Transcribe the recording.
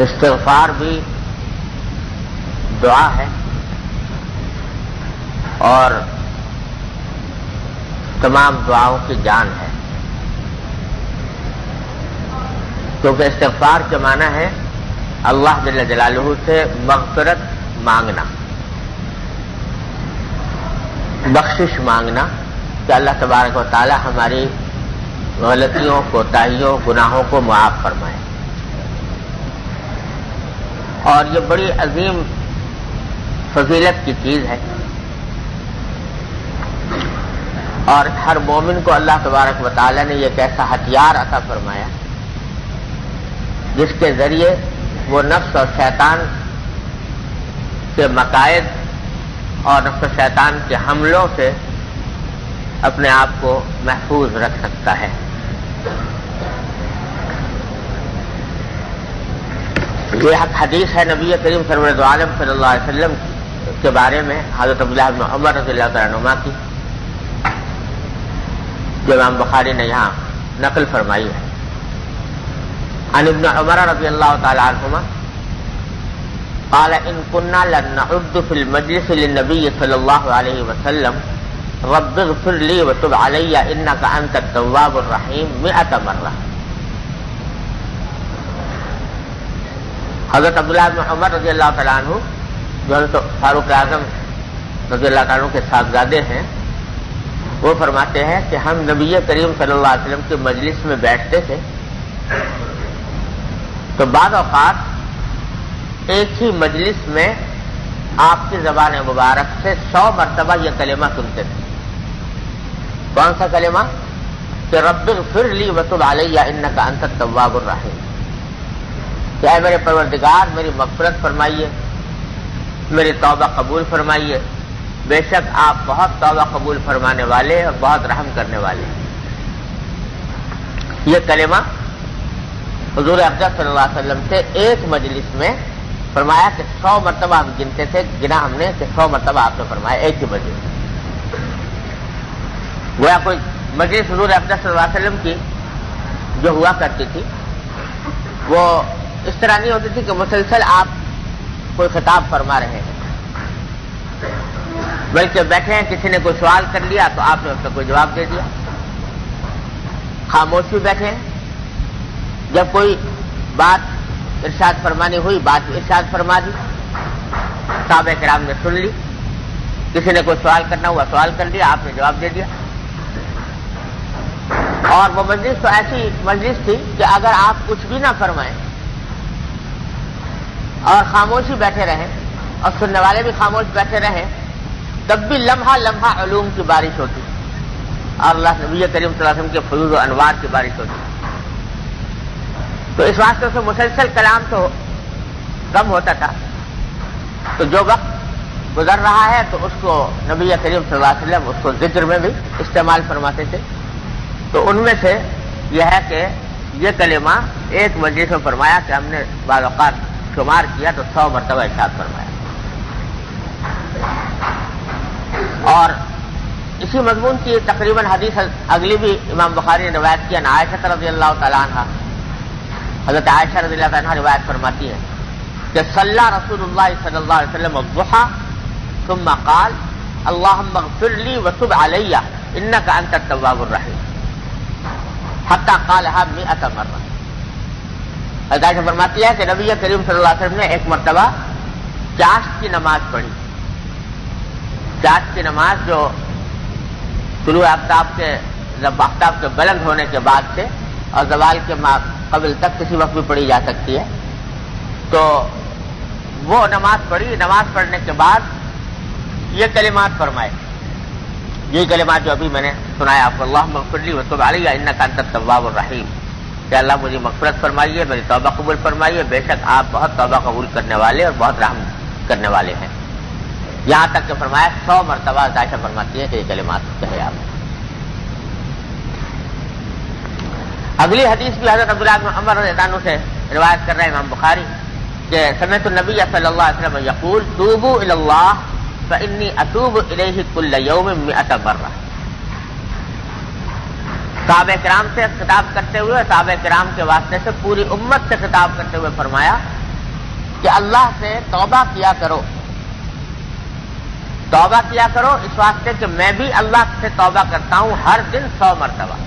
استغفار بھی دعا ہے اور تمام دعاؤں کی جان ہے، کیونکہ استغفار کے معنی ہے اللہ جل جلالہ سے مغفرت مانگنا، بخشش مانگنا کہ اللہ تبارک و تعالی ہماری غلطیوں، کوتاہیوں، گناہوں کو معاف فرمائے۔ اور یہ بڑی عظیم فضیلت کی چیز ہے، اور ہر مومن کو اللہ تبارک و تعالی نے یہ ایسا ہتھیار عطا فرمایا جس کے ذریعے وہ نفس اور شیطان کے مقائد اور نفس و شیطان کے حملوں سے اپنے آپ کو محفوظ رکھ سکتا ہے۔ یہ حدیث ہے نبی کریم سرور عالم صلی اللہ علیہ وسلم کے بارے میں حضرت عبداللہ بن عمر رضی اللہ تعالیٰ عنہما کی، جو امام بخاری نے یہاں نقل فرمائی ہے۔ عن ابن عمر رضی اللہ تعالی عنہما قال ان كنا لنعد في المجلس للنبي صلى الله عليه وسلم رب اغفر لي وتب علي انك انت التواب الرحيم 100 مرة۔ حضرت عبداللہ بن عمر رضی اللہ تعالیٰ عنہ جو حضرت فاروق اعظم رضی اللہ تعالیٰ عنہ کے صاحبزادے ہیں، وہ فرماتے ہیں کہ ہم نبی کریم صلی اللہ علیہ وسلم کے مجلس میں بیٹھتے تھے تو بعض اوقات ایک ہی مجلس میں آپ کی زبان مبارک سے 100 مرتبہ یہ کلمہ سنتے تھے۔ کون سا کلمہ؟ کہ رب اغفر لی وتب علی انک انت التواب الرحیم، کہ اے میرے پروردگار میری مغفرت فرمائیے، میری توبہ قبول فرمائیے، بے شک آپ بہت توبہ قبول فرمانے والے اور بہت رحم کرنے والے ہیں۔ یہ کلمہ حضور اقدس صلی اللہ علیہ وسلم سے ایک مجلس میں فرمایا کہ 100 مرتبہ ہم گنتے تھے، گنا ہم نے کہ 100 مرتبہ آپ نے فرمایا ایک ہی مجلس میں۔ گویا کوئی مجلس حضور اقدس صلی اللہ علیہ وسلم کی جو ہوا کرتی تھی وہ اس طرح نہیں ہوتی تھی کہ مسلسل آپ کوئی خطاب فرما رہے ہیں، بلکہ بیٹھے ہیں، کسی نے کوئی سوال کر لیا تو آپ نے اس کا کوئی جواب دے دیا، خاموشی بیٹھے ہیں، جب کوئی بات ارشاد فرمانی ہوئی بات ارشاد فرما دی، صحابہ کرام نے سن لی، کسی نے کوئی سوال کرنا ہوا سوال کر لیا، آپ نے جواب دے دیا۔ اور وہ مجلس تو ایسی مجلس تھی کہ اگر آپ کچھ بھی نہ فرمائیں اور خاموشی بیٹھے رہیں اور سننے والے بھی خاموش بیٹھے رہیں، تب بھی لمحہ لمحہ علوم کی بارش ہوتی اور اللہ نبی کریم صلی اللہ علیہ وسلم کے فیوز و انوار کی بارش ہوتی۔ تو اس واسطے سے مسلسل کلام تو کم ہوتا تھا، تو جو وقت گزر رہا ہے تو اس کو نبی کریم صلی اللہ علیہ وسلم اس کو ذکر میں بھی استعمال فرماتے تھے۔ تو ان میں سے یہ ہے کہ یہ کلمہ ایک مجلس میں فرمایا کہ ہم نے بعض اوقات شمار کیا تو 100 مرتبہ ارشاد فرمایا۔ اور اسی مضمون کی تقریباً حدیث اگلی بھی امام بخاری نے روایت کیا، عائشہ رضی اللہ تعالیٰ عنہ، حضرت عائشہ رضی اللہ تعالیٰ عنہ روایت فرماتی ہیں کہ صلی رسول اللہ صلی اللہ علیہ وسلم الضحى ثم قال اللهم اغفر لي وتب علي انك انت التواب الرحيم حتى قالها 100 مرة۔ حضرت عائشہ فرماتی ہے کہ نبی کریم صلی اللہ علیہ وسلم نے ایک مرتبہ چاشت کی نماز پڑھی۔ چاشت کی نماز جو طلوع آفتاب کے جب آفتاب کے بلند ہونے کے بعد سے اور زوال کے قبل تک کسی وقت بھی پڑھی جا سکتی ہے، تو وہ نماز پڑھی۔ نماز پڑھنے کے بعد یہ کلمات فرمائے، یہ کلمات جو ابھی میں نے سنایا آپ کو، اللہم اغفر لی وتب علی انک انت التواب الرحیم، کہ اللہ مجھے مغفرت فرمائیے، میری توبہ قبول فرمائیے، بے شک آپ بہت توبہ قبول کرنے والے اور بہت رحم کرنے والے ہیں۔ یہاں تک کہ فرمایا 100 مرتبہ عائشہ فرماتی ہے کہ یہ کلمات کہے آپ۔ اگلی حدیث بھی حضرت عبداللہ بن عمر رضی اللہ عنہ سے روایت کر رہے ہیں امام بخاری کہ سمعت النبی صلی اللہ علیہ وسلم یقول توبوا الی اللہ فانی اتوب الیہ کل یوم 100 مرہ۔ صحابہ کرام سے خطاب کرتے ہوئے، صحابہ کرام کے واسطے سے پوری امت سے خطاب کرتے ہوئے فرمایا کہ اللہ سے توبہ کیا کرو، توبہ کیا کرو اس واسطے کہ میں بھی اللہ سے توبہ کرتا ہوں ہر دن 100 مرتبہ۔